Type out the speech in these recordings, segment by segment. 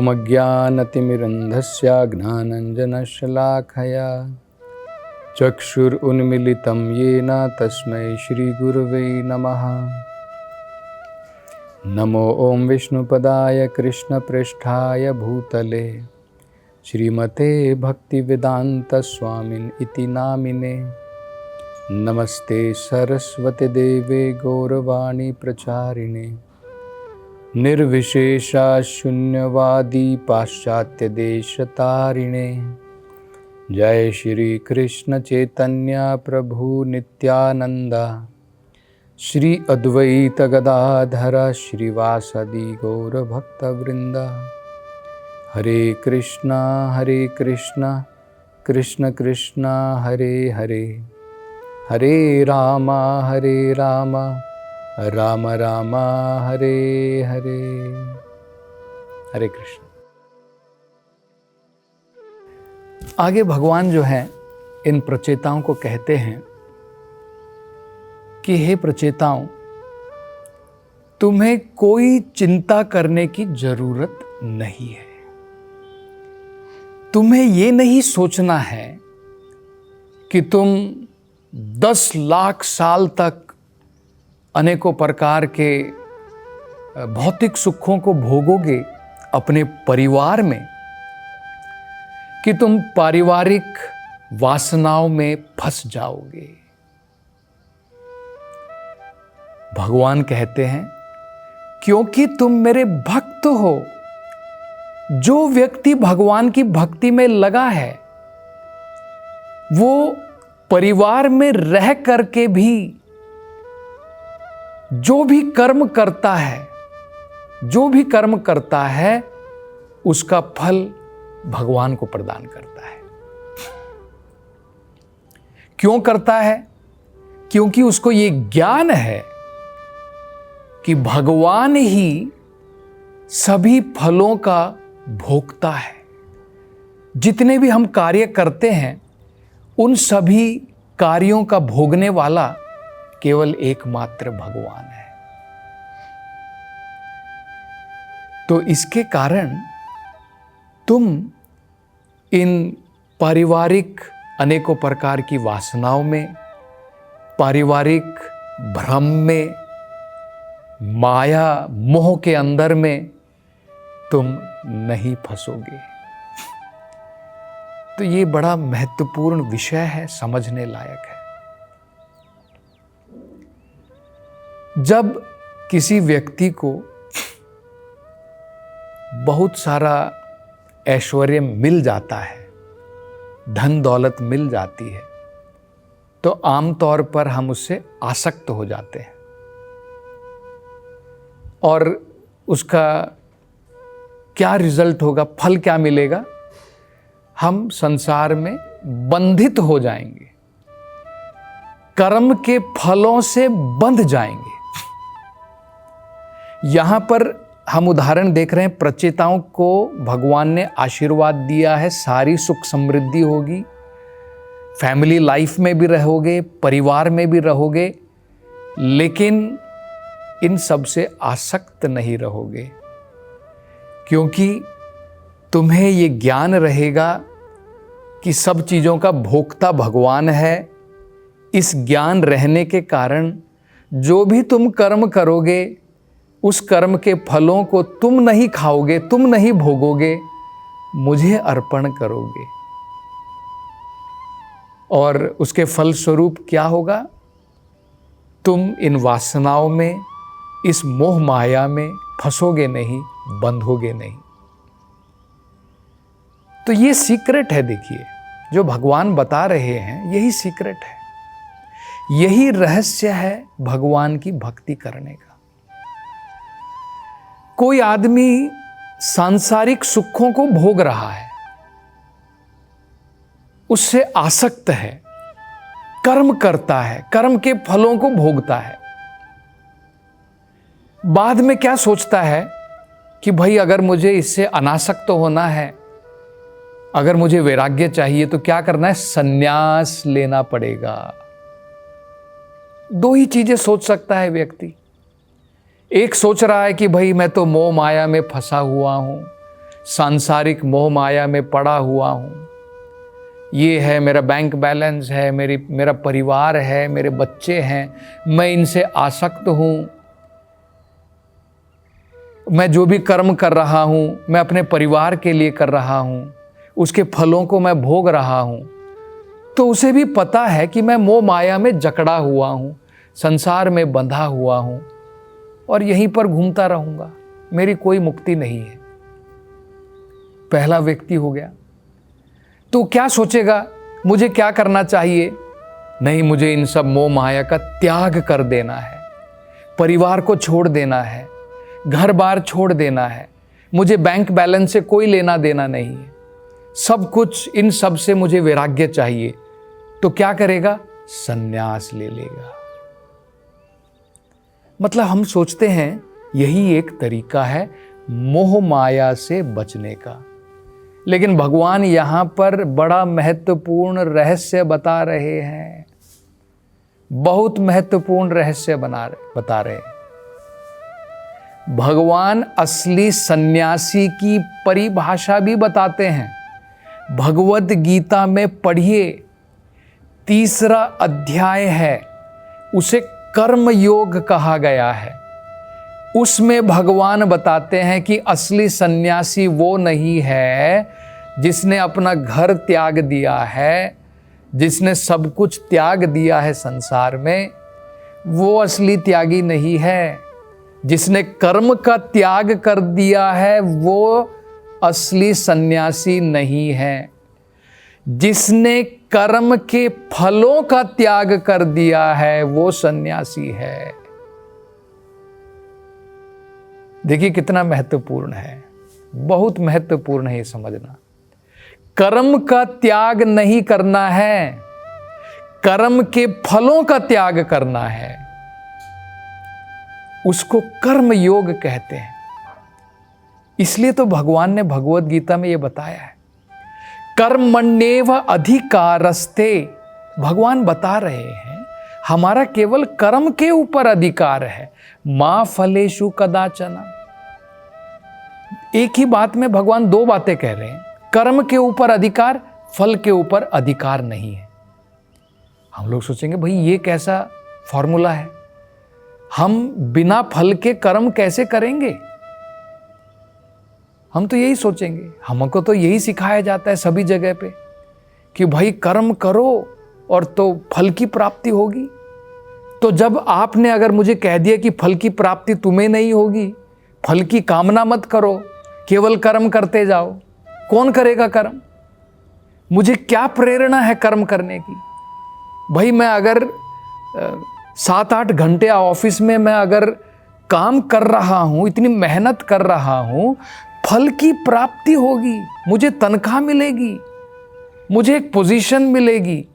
ॐ अज्ञानतिमिरन्धस्य ज्ञानाञ्जनशलाखया चक्षुरुन्मीलितं येन तस्मै श्रीगुरवे नमः। नमो ॐ विष्णुपदाय कृष्णप्रेष्ठाय भूतले श्रीमते भक्तिवेदान्तस्वामिन् इति नामिने। नमस्ते सरस्वती देवे गौरवाणी प्रचारिणे निर्विशेषा शून्यवादी पाश्चात्य देशतारिणे। जय श्री कृष्ण चैतन्य प्रभु नित्यानंदा श्री अद्वैत गदाधर श्रीवासदि गौर भक्तवृंदा। हरे कृष्णा कृष्ण कृष्णा हरे हरे, हरे राम राम राम हरे हरे। हरे कृष्ण। आगे भगवान जो है इन प्रचेताओं को कहते हैं कि हे प्रचेताओं, तुम्हें कोई चिंता करने की जरूरत नहीं है। तुम्हें ये नहीं सोचना है कि तुम 10 लाख साल तक अनेकों प्रकार के भौतिक सुखों को भोगोगे अपने परिवार में, कि तुम पारिवारिक वासनाओं में फंस जाओगे। भगवान कहते हैं क्योंकि तुम मेरे भक्त हो। जो व्यक्ति भगवान की भक्ति में लगा है वो परिवार में रह करके भी जो भी कर्म करता है उसका फल भगवान को प्रदान करता है। क्यों करता है? क्योंकि उसको ये ज्ञान है कि भगवान ही सभी फलों का भोक्ता है। जितने भी हम कार्य करते हैं उन सभी कार्यों का भोगने वाला केवल एकमात्र भगवान है। तो इसके कारण तुम इन पारिवारिक अनेकों प्रकार की वासनाओं में, पारिवारिक भ्रम में, माया मोह के अंदर में तुम नहीं फंसोगे। तो ये बड़ा महत्वपूर्ण विषय है, समझने लायक है। जब किसी व्यक्ति को बहुत सारा ऐश्वर्य मिल जाता है, धन दौलत मिल जाती है, तो आमतौर पर हम उससे आसक्त हो जाते हैं और उसका क्या रिजल्ट होगा, फल क्या मिलेगा? हम संसार में बंधित हो जाएंगे, कर्म के फलों से बंध जाएंगे। यहां पर हम उदाहरण देख रहे हैं, प्रचेताओं को भगवान ने आशीर्वाद दिया है, सारी सुख समृद्धि होगी, फैमिली लाइफ में भी रहोगे, परिवार में भी रहोगे, लेकिन इन सब से आसक्त नहीं रहोगे, क्योंकि तुम्हें ये ज्ञान रहेगा कि सब चीज़ों का भोक्ता भगवान है। इस ज्ञान रहने के कारण जो भी तुम कर्म करोगे उस कर्म के फलों को तुम नहीं खाओगे, तुम नहीं भोगोगे, मुझे अर्पण करोगे। और उसके फल स्वरूप क्या होगा? तुम इन वासनाओं में, इस मोह माया में फंसोगे नहीं, बंधोगे नहीं। तो ये सीक्रेट है। देखिए, जो भगवान बता रहे हैं यही सीक्रेट है, यही रहस्य है भगवान की भक्ति करने का। कोई आदमी सांसारिक सुखों को भोग रहा है, उससे आसक्त है, कर्म करता है, कर्म के फलों को भोगता है। बाद में क्या सोचता है कि भाई अगर मुझे इससे अनासक्त होना है, अगर मुझे वैराग्य चाहिए तो क्या करना है? संन्यास लेना पड़ेगा। दो ही चीजें सोच सकता है व्यक्ति। एक सोच रहा है कि भाई मैं तो मोह माया में फंसा हुआ हूं, सांसारिक मोह माया में पड़ा हुआ हूँ, ये है मेरा बैंक बैलेंस है, मेरा परिवार है, मेरे बच्चे हैं, मैं इनसे आसक्त हूँ, मैं जो भी कर्म कर रहा हूँ मैं अपने परिवार के लिए कर रहा हूँ, उसके फलों को मैं भोग रहा हूँ, तो उसे भी पता है कि मैं मोह माया में जकड़ा हुआ हूँ, संसार में बंधा हुआ हूँ और यहीं पर घूमता रहूँगा, मेरी कोई मुक्ति नहीं है। पहला व्यक्ति हो गया। तो क्या सोचेगा, मुझे क्या करना चाहिए? नहीं, मुझे इन सब मोह माया का त्याग कर देना है, परिवार को छोड़ देना है, घर बार छोड़ देना है, मुझे बैंक बैलेंस से कोई लेना देना नहीं है, सब कुछ, इन सब से मुझे वैराग्य चाहिए। तो क्या करेगा? संन्यास ले लेगा। मतलब हम सोचते हैं यही एक तरीका है मोह माया से बचने का, लेकिन भगवान यहां पर बड़ा महत्वपूर्ण रहस्य बता रहे हैं, बहुत महत्वपूर्ण रहस्य बता रहे हैं। भगवान असली सन्यासी की परिभाषा भी बताते हैं। भगवत गीता में पढ़िए, 3रा अध्याय है, उसे कर्म योग कहा गया है। उसमें भगवान बताते हैं कि असली सन्यासी वो नहीं है जिसने अपना घर त्याग दिया है, जिसने सब कुछ त्याग दिया है संसार में, वो असली त्यागी नहीं है। जिसने कर्म का त्याग कर दिया है वो असली सन्यासी नहीं है। जिसने कर्म के फलों का त्याग कर दिया है वो सन्यासी है। देखिए कितना महत्वपूर्ण है, बहुत महत्वपूर्ण है ये समझना। कर्म का त्याग नहीं करना है, कर्म के फलों का त्याग करना है, उसको कर्म योग कहते हैं। इसलिए तो भगवान ने भगवत गीता में ये बताया है, कर्मण्येव अधिकारस्ते। भगवान बता रहे हैं हमारा केवल कर्म के ऊपर अधिकार है, मा फलेषु कदाचन। एक ही बात में भगवान 2 बातें कह रहे हैं, कर्म के ऊपर अधिकार, फल के ऊपर अधिकार नहीं है। हम लोग सोचेंगे भाई ये कैसा फॉर्मूला है, हम बिना फल के कर्म कैसे करेंगे? हम तो यही सोचेंगे, हमको तो यही सिखाया जाता है सभी जगह पे कि भाई कर्म करो और तो फल की प्राप्ति होगी। तो जब आपने अगर मुझे कह दिया कि फल की प्राप्ति तुम्हें नहीं होगी, फल की कामना मत करो, केवल कर्म करते जाओ, कौन करेगा कर्म? मुझे क्या प्रेरणा है कर्म करने की? भाई मैं अगर 7-8 घंटे ऑफिस में मैं अगर काम कर रहा हूं, इतनी मेहनत कर रहा हूं, फल की प्राप्ति होगी, मुझे तनख्वाह मिलेगी, मुझे एक पोजीशन मिलेगी,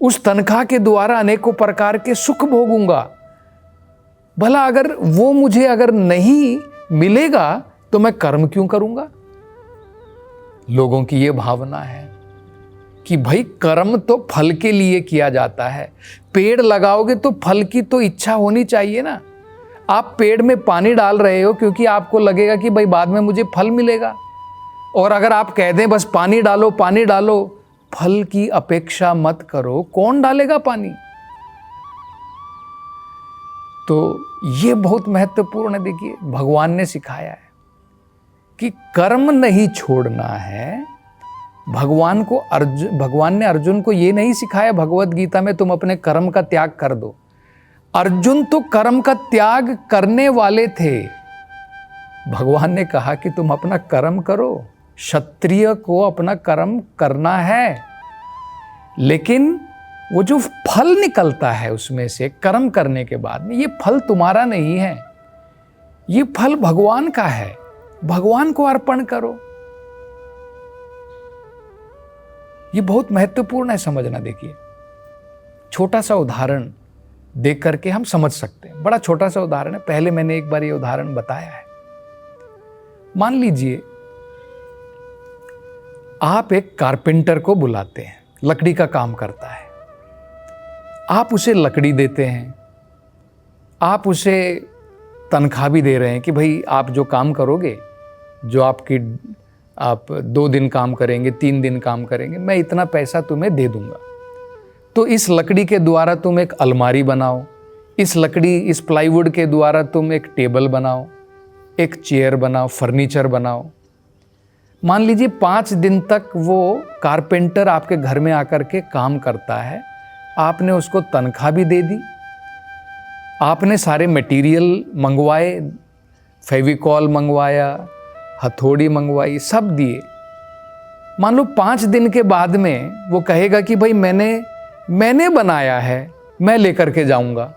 उस तनख्वाह के द्वारा अनेकों प्रकार के सुख भोगूंगा। भला अगर वो मुझे अगर नहीं मिलेगा तो मैं कर्म क्यों करूंगा? लोगों की ये भावना है कि भाई कर्म तो फल के लिए किया जाता है। पेड़ लगाओगे तो फल की तो इच्छा होनी चाहिए ना। आप पेड़ में पानी डाल रहे हो क्योंकि आपको लगेगा कि भाई बाद में मुझे फल मिलेगा, और अगर आप कह दें बस पानी डालो पानी डालो, फल की अपेक्षा मत करो, कौन डालेगा पानी? तो ये बहुत महत्वपूर्ण है। देखिए भगवान ने सिखाया है कि कर्म नहीं छोड़ना है। भगवान ने अर्जुन को ये नहीं सिखाया भगवत गीता में तुम अपने कर्म का त्याग कर दो। अर्जुन तो कर्म का त्याग करने वाले थे। भगवान ने कहा कि तुम अपना कर्म करो, क्षत्रिय को अपना कर्म करना है, लेकिन वो जो फल निकलता है उसमें से कर्म करने के बाद में, ये फल तुम्हारा नहीं है, ये फल भगवान का है, भगवान को अर्पण करो। ये बहुत महत्वपूर्ण है समझना। देखिए छोटा सा उदाहरण देख करके हम समझ सकते हैं। बड़ा छोटा सा उदाहरण है, पहले मैंने एक बार ये उदाहरण बताया है। मान लीजिए आप एक कारपेंटर को बुलाते हैं, लकड़ी का काम करता है। आप उसे लकड़ी देते हैं, आप उसे तनख्वाह भी दे रहे हैं कि भाई आप जो काम करोगे, जो आपकी आप 2 दिन काम करेंगे, 3 दिन काम करेंगे, मैं इतना पैसा तुम्हें दे दूंगा। तो इस लकड़ी के द्वारा तुम एक अलमारी बनाओ, इस प्लाईवुड के द्वारा तुम एक टेबल बनाओ, एक चेयर बनाओ, फर्नीचर बनाओ। मान लीजिए 5 दिन तक वो कारपेंटर आपके घर में आकर के काम करता है, आपने उसको तनख्वाह भी दे दी, आपने सारे मटेरियल मंगवाए, फेविकॉल मंगवाया, हथौड़ी मंगवाई, सब दिए। मान लो 5 दिन के बाद में वो कहेगा कि भाई मैंने बनाया है, मैं लेकर के जाऊंगा।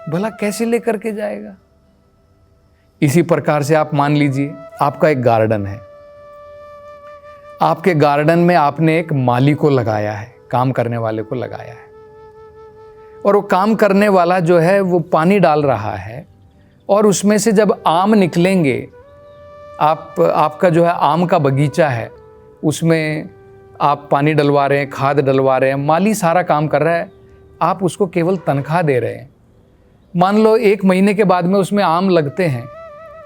भला कैसे लेकर के जाएगा? इसी प्रकार से आप मान लीजिए आपका एक गार्डन है, आपके गार्डन में आपने एक माली को लगाया है, काम करने वाले को लगाया है, और वो काम करने वाला जो है वो पानी डाल रहा है, और उसमें से जब आम निकलेंगे, आपका जो है आम का बगीचा है, उसमें आप पानी डलवा रहे हैं, खाद डलवा रहे हैं, माली सारा काम कर रहा है, आप उसको केवल तनख्वाह दे रहे हैं। मान लो 1 महीने के बाद में उसमें आम लगते हैं,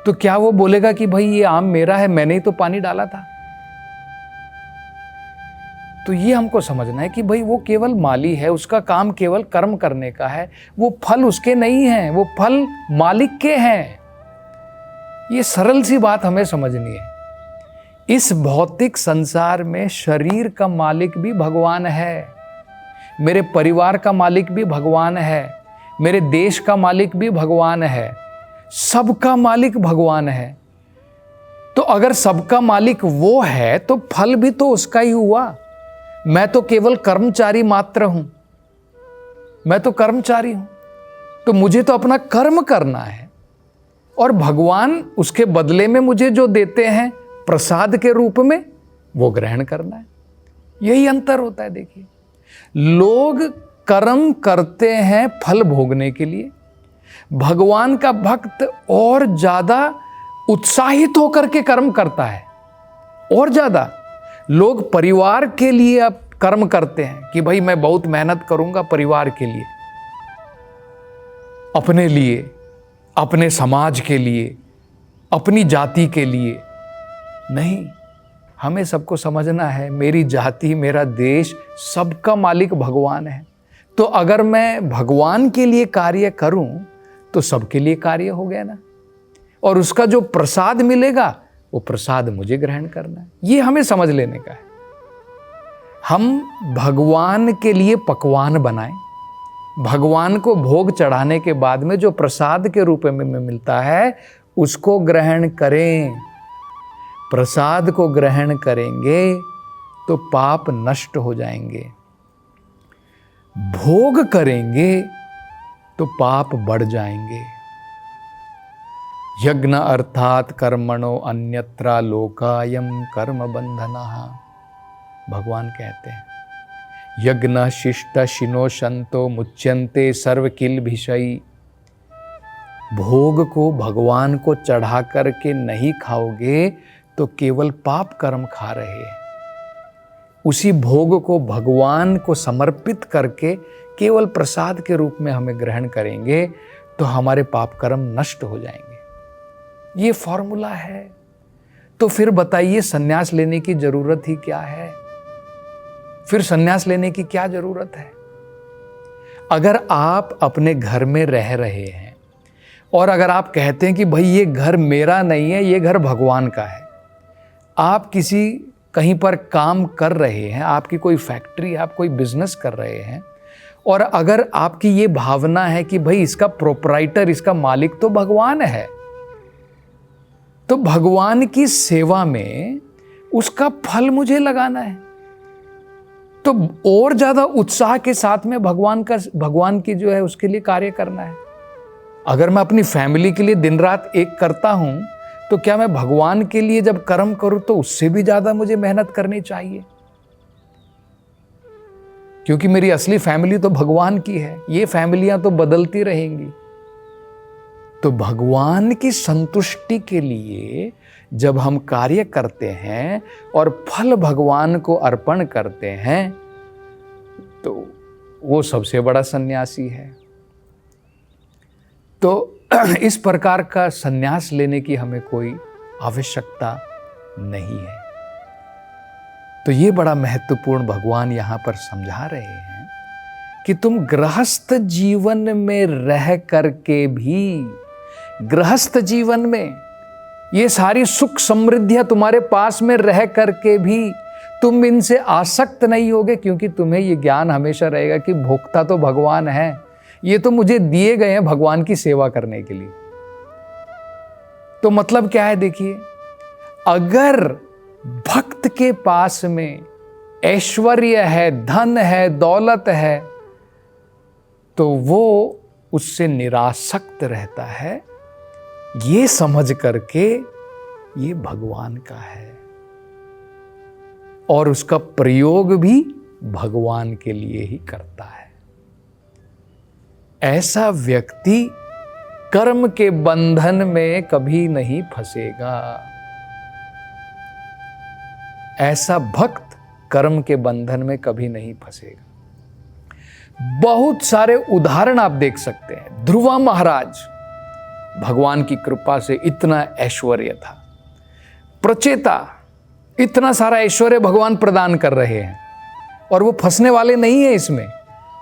तो क्या वो बोलेगा कि भाई ये आम मेरा है, मैंने ही तो पानी डाला था? तो ये हमको समझना है कि भाई वो केवल माली है, उसका काम केवल कर्म करने का है, वो फल उसके नहीं हैं, वो फल मालिक के हैं। ये सरल सी बात हमें समझनी है। इस भौतिक संसार में शरीर का मालिक भी भगवान है, मेरे परिवार का मालिक भी भगवान है, मेरे देश का मालिक भी भगवान है, सबका मालिक भगवान है। तो अगर सबका मालिक वो है तो फल भी तो उसका ही हुआ। मैं तो केवल कर्मचारी मात्र हूं, मैं तो कर्मचारी हूं, तो मुझे तो अपना कर्म करना है, और भगवान उसके बदले में मुझे जो देते हैं प्रसाद के रूप में, वो ग्रहण करना है। यही अंतर होता है। देखिए, लोग कर्म करते हैं फल भोगने के लिए, भगवान का भक्त और ज्यादा उत्साहित होकर के कर्म करता है, और ज्यादा। लोग परिवार के लिए अब कर्म करते हैं कि भाई मैं बहुत मेहनत करूंगा परिवार के लिए, अपने लिए, अपने समाज के लिए, अपनी जाति के लिए। नहीं, हमें सबको समझना है मेरी जाति, मेरा देश, सबका मालिक भगवान है। तो अगर मैं भगवान के लिए कार्य करूं तो सबके लिए कार्य हो गया ना, और उसका जो प्रसाद मिलेगा वो प्रसाद मुझे ग्रहण करना है। ये हमें समझ लेने का है। हम भगवान के लिए पकवान बनाएं, भगवान को भोग चढ़ाने के बाद में जो प्रसाद के रूप में मिलता है उसको ग्रहण करें। प्रसाद को ग्रहण करेंगे तो पाप नष्ट हो जाएंगे, भोग करेंगे तो पाप बढ़ जाएंगे। यज्ञ अर्थात कर्मणो अन्यत्र लोकायम कर्म बंधनः। भगवान कहते हैं यज्ञ शिष्ट शिनो शंतो मुच्यन्ते सर्व किल भिषयी। भोग को भगवान को चढ़ा करके नहीं खाओगे तो केवल पाप कर्म खा रहे हैं। उसी भोग को भगवान को समर्पित करके केवल प्रसाद के रूप में हमें ग्रहण करेंगे तो हमारे पाप कर्म नष्ट हो जाएंगे। ये फॉर्मूला है। तो फिर बताइए सन्यास लेने की जरूरत ही क्या है? फिर सन्यास लेने की क्या जरूरत है? अगर आप अपने घर में रह रहे हैं और अगर आप कहते हैं कि भाई ये घर मेरा नहीं है, ये घर भगवान का है, आप कहीं पर काम कर रहे हैं, आपकी कोई फैक्ट्री, आप कोई बिजनेस कर रहे हैं, और अगर आपकी ये भावना है कि भाई इसका प्रोपराइटर, इसका मालिक तो भगवान है, तो भगवान की सेवा में उसका फल मुझे लगाना है, तो और ज्यादा उत्साह के साथ में भगवान की जो है उसके लिए कार्य करना है। अगर मैं अपनी फैमिली के लिए दिन रात एक करता हूं तो क्या मैं भगवान के लिए जब कर्म करूं तो उससे भी ज्यादा मुझे मेहनत करनी चाहिए, क्योंकि मेरी असली फैमिली तो भगवान की है। ये फैमिलियां तो बदलती रहेंगी। तो भगवान की संतुष्टि के लिए जब हम कार्य करते हैं और फल भगवान को अर्पण करते हैं तो वो सबसे बड़ा सन्यासी है। तो इस प्रकार का सन्यास लेने की हमें कोई आवश्यकता नहीं है। तो ये बड़ा महत्वपूर्ण भगवान यहां पर समझा रहे हैं कि तुम गृहस्थ जीवन में रह करके भी, गृहस्थ जीवन में ये सारी सुख समृद्धियां तुम्हारे पास में रह करके भी तुम इनसे आसक्त नहीं होगे, क्योंकि तुम्हें ये ज्ञान हमेशा रहेगा कि भोक्ता तो भगवान है, ये तो मुझे दिए गए हैं भगवान की सेवा करने के लिए। तो मतलब क्या है, देखिए, अगर भक्त के पास में ऐश्वर्य है, धन है, दौलत है, तो वो उससे निरासक्त रहता है, ये समझ करके ये भगवान का है और उसका प्रयोग भी भगवान के लिए ही करता है। ऐसा व्यक्ति कर्म के बंधन में कभी नहीं फंसेगा। ऐसा भक्त कर्म के बंधन में कभी नहीं फंसेगा। बहुत सारे उदाहरण आप देख सकते हैं। ध्रुवा महाराज, भगवान की कृपा से इतना ऐश्वर्य था, प्रचेता, इतना सारा ऐश्वर्य भगवान प्रदान कर रहे हैं और वो फंसने वाले नहीं है इसमें।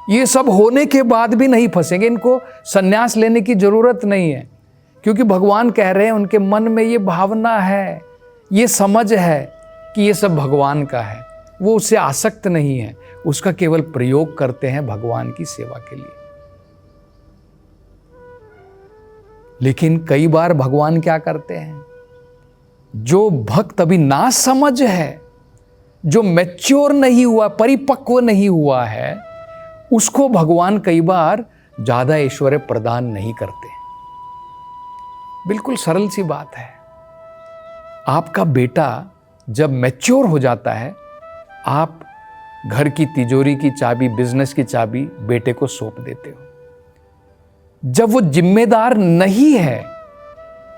ये सब होने के बाद भी नहीं फंसेंगे, इनको संन्यास लेने की जरूरत नहीं है, क्योंकि भगवान कह रहे हैं उनके मन में ये भावना है, ये समझ है कि ये सब भगवान का है। वो उससे आसक्त नहीं है, उसका केवल प्रयोग करते हैं भगवान की सेवा के लिए। लेकिन कई बार भगवान क्या करते हैं, जो भक्त अभी ना समझ है, जो मैच्योर नहीं हुआ, परिपक्व नहीं हुआ है, उसको भगवान कई बार ज्यादा ऐश्वर्य प्रदान नहीं करते। बिल्कुल सरल सी बात है। आपका बेटा जब मैच्योर हो जाता है, आप घर की तिजोरी की चाबी, बिजनेस की चाबी बेटे को सौंप देते हो। जब वो जिम्मेदार नहीं है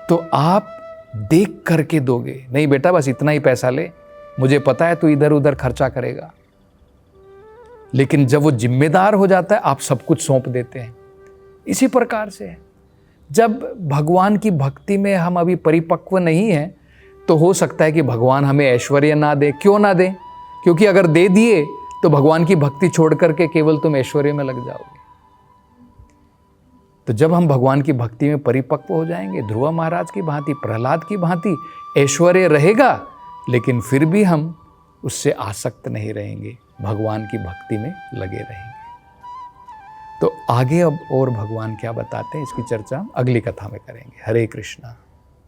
तो आप देख करके दोगे, नहीं बेटा बस इतना ही पैसा ले, मुझे पता है तू इधर उधर खर्चा करेगा। लेकिन जब वो जिम्मेदार हो जाता है, आप सब कुछ सौंप देते हैं। इसी प्रकार से जब भगवान की भक्ति में हम अभी परिपक्व नहीं हैं, तो हो सकता है कि भगवान हमें ऐश्वर्य ना दे। क्यों ना दे? क्योंकि अगर दे दिए तो भगवान की भक्ति छोड़ करके केवल तुम ऐश्वर्य में लग जाओगे। तो जब हम भगवान की भक्ति में परिपक्व हो जाएंगे, ध्रुव महाराज की भांति, प्रहलाद की भांति, ऐश्वर्य रहेगा, लेकिन फिर भी हम उससे आसक्त नहीं रहेंगे, भगवान की भक्ति में लगे रहेंगे। तो आगे अब और भगवान क्या बताते हैं, इसकी चर्चा अगली कथा में करेंगे। हरे कृष्णा।